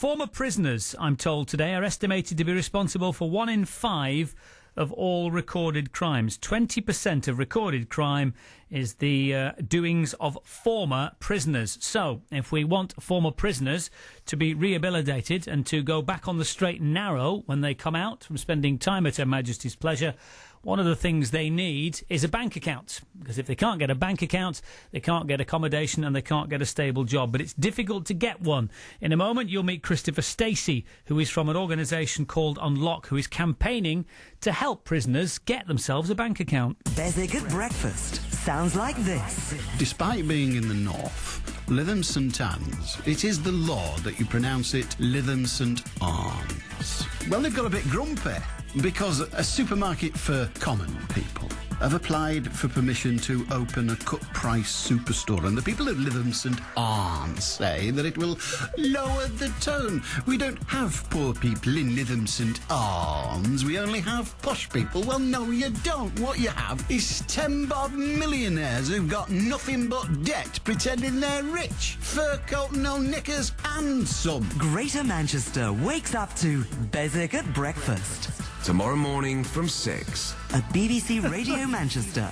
Former prisoners, I'm told today, are estimated to be responsible for 1 in 5 of all recorded crimes. 20% of recorded crime is the doings of former prisoners. So, if we want former prisoners to be rehabilitated and to go back on the straight and narrow when they come out from spending time at Her Majesty's pleasure, one of the things they need is a bank account. Because if they can't get a bank account, they can't get accommodation and they can't get a stable job. But it's difficult to get one. In a moment, you'll meet Christopher Stacey, who is from an organisation called Unlock, who is campaigning to help prisoners get themselves a bank account. Basic at breakfast sounds like this. Despite being in the north, Lytham St Anne's, it is the law that you pronounce it Lytham St Arms. Well, they've got a bit grumpy because a supermarket for common people have applied for permission to open a cut-price superstore, and the people at Lytham St Arms say that it will lower the tone. We don't have poor people in Lytham St Arms, we only have posh people. Well, no, you don't. What you have is 10 bob millionaires who've got nothing but debt, pretending they're rich. Fur coat and no knickers and some. Greater Manchester wakes up to Basic at breakfast. Tomorrow morning from 6. At BBC Radio Manchester.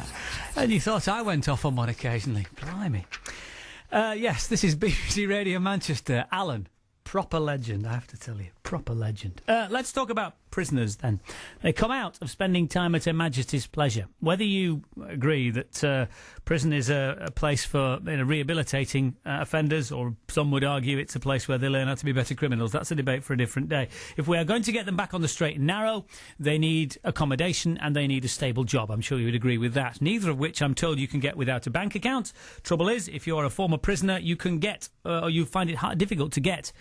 And you thought I went off on one occasionally. Blimey. Yes, this is BBC Radio Manchester. Alan, proper legend, I have to tell you. Proper legend. Let's talk about prisoners then. They come out of spending time at Her Majesty's pleasure. Whether you agree that prison is a place for rehabilitating offenders, or some would argue it's a place where they learn how to be better criminals, that's a debate for a different day. If we are going to get them back on the straight and narrow, they need accommodation and they need a stable job. I'm sure you would agree with that. Neither of which I'm told you can get without a bank account. Trouble is, if you're a former prisoner, you can get, or you find it difficult to get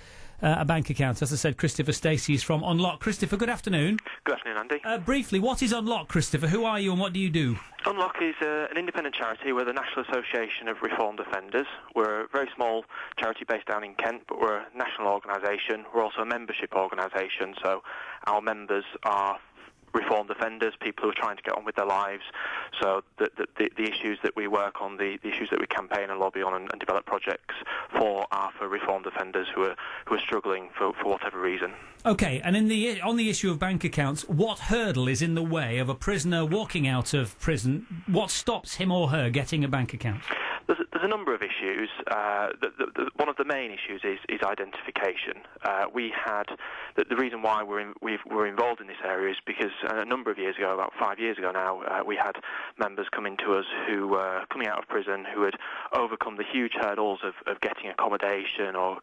a bank account. As I said, Christopher Stacey is from Unlock. Christopher, good afternoon. Good afternoon, Andy. Briefly, what is Unlock, Christopher? Who are you and what do you do? Unlock is an independent charity. We're the National Association of Reformed Offenders. We're a very small charity based down in Kent, but we're a national organisation. We're also a membership organisation, so our members are reformed offenders, people who are trying to get on with their lives. So the issues that we work on, the issues that we campaign and lobby on and develop projects for are for reformed offenders who are struggling for whatever reason. Okay, and on the issue of bank accounts, what hurdle is in the way of a prisoner walking out of prison? What stops him or her getting a bank account? There's a number of issues. One of the main issues is identification. We had the reason why we're involved in this area is because a number of years ago, about 5 years ago now, we had members coming to us who were coming out of prison who had overcome the huge hurdles of getting accommodation or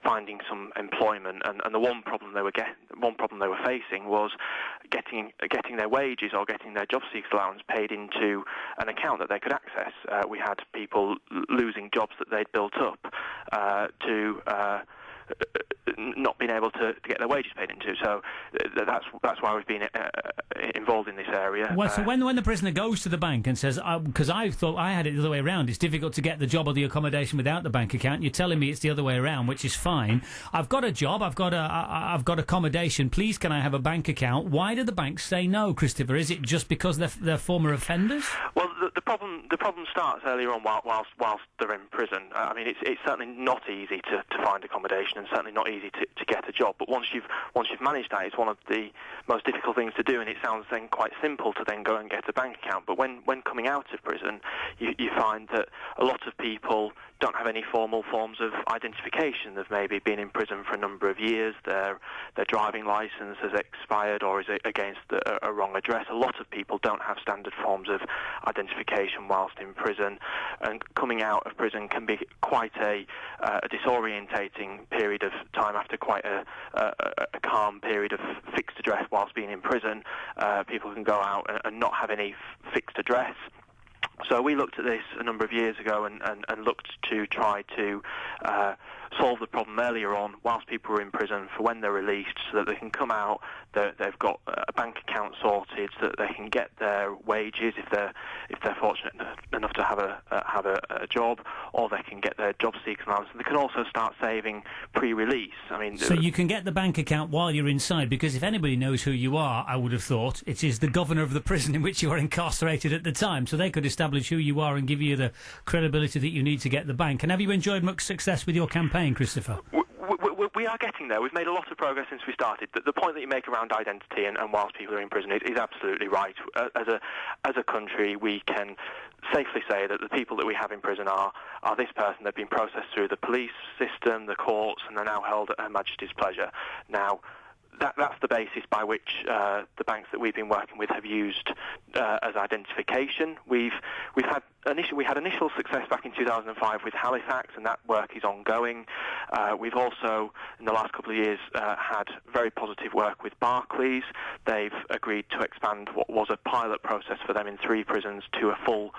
finding some employment, and the one problem they were facing was getting their wages or getting their job seekers allowance paid into an account that they could access. We had people losing jobs that they'd built up to not being able to get their wages paid into. So that's why we've been involved in this area. Well, so when the prisoner goes to the bank and says, because I thought I had it the other way around, it's difficult to get the job or the accommodation without the bank account. You're telling me it's the other way around, which is fine. I've got a job, I've got accommodation. Please, can I have a bank account? Why do the banks say no, Christopher? Is it just because they're former offenders? Well, the problem starts earlier on whilst they're in prison. I mean, it's certainly not easy to find accommodation, and certainly not easy to get a job. But once you've managed that, it's one of the most difficult things to do, and it sounds then quite simple to then go and get a bank account. But when coming out of prison, you find that a lot of people don't have any formal forms of identification. They've maybe been in prison for a number of years. Their driving licence has expired or is against a wrong address. A lot of people don't have standard forms of identification whilst in prison, and coming out of prison can be quite a disorientating period of time after quite a calm period of fixed address whilst being in prison. People can go out and not have any fixed address. So we looked at this a number of years ago and looked to try to solve the problem earlier on whilst people were in prison for when they're released, so that they can come out, they've got a bank account sorted, so that they can get their wages if they're fortunate enough to have a job, or they can get their job seekers allowance, and they can also start saving pre-release. I mean, so you can get the bank account while you're inside, because if anybody knows who you are, I would have thought it is the governor of the prison in which you are incarcerated at the time, so they could establish who you are and give you the credibility that you need to get the bank. And have you enjoyed much success with your campaign, Christopher? We are getting there. We've made a lot of progress since we started. The point that you make around identity and whilst people are in prison is absolutely right. As a country, we can safely say that the people that we have in prison are this person. They've been processed through the police system, the courts, and they're now held at Her Majesty's pleasure. Now, that's the basis by which the banks that we've been working with have used as identification. We had initial success back in 2005 with Halifax, and that work is ongoing. We've also, in the last couple of years, had very positive work with Barclays. They've agreed to expand what was a pilot process for them in 3 prisons to a full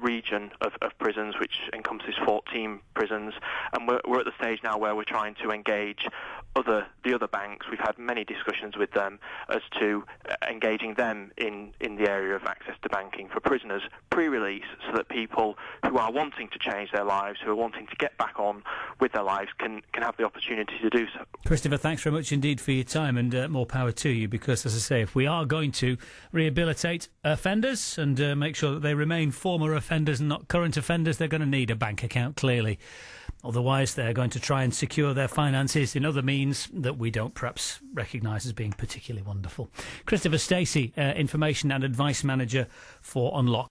region of prisons, which encompasses 14 prisons, and we're at the stage now where we're trying to engage the other banks. We've had many discussions with them as to engaging them in the area of access to banking for prisoners pre-release, so that people who are wanting to change their lives, who are wanting to get back on with their lives, can have the opportunity to do so. Christopher, thanks very much indeed for your time, and more power to you, because, as I say, if we are going to rehabilitate offenders and make sure that they remain former offenders and not current offenders, they're going to need a bank account, clearly. Otherwise, they're going to try and secure their finances in other means that we don't perhaps recognise as being particularly wonderful. Christopher Stacey, Information and Advice Manager for Unlock.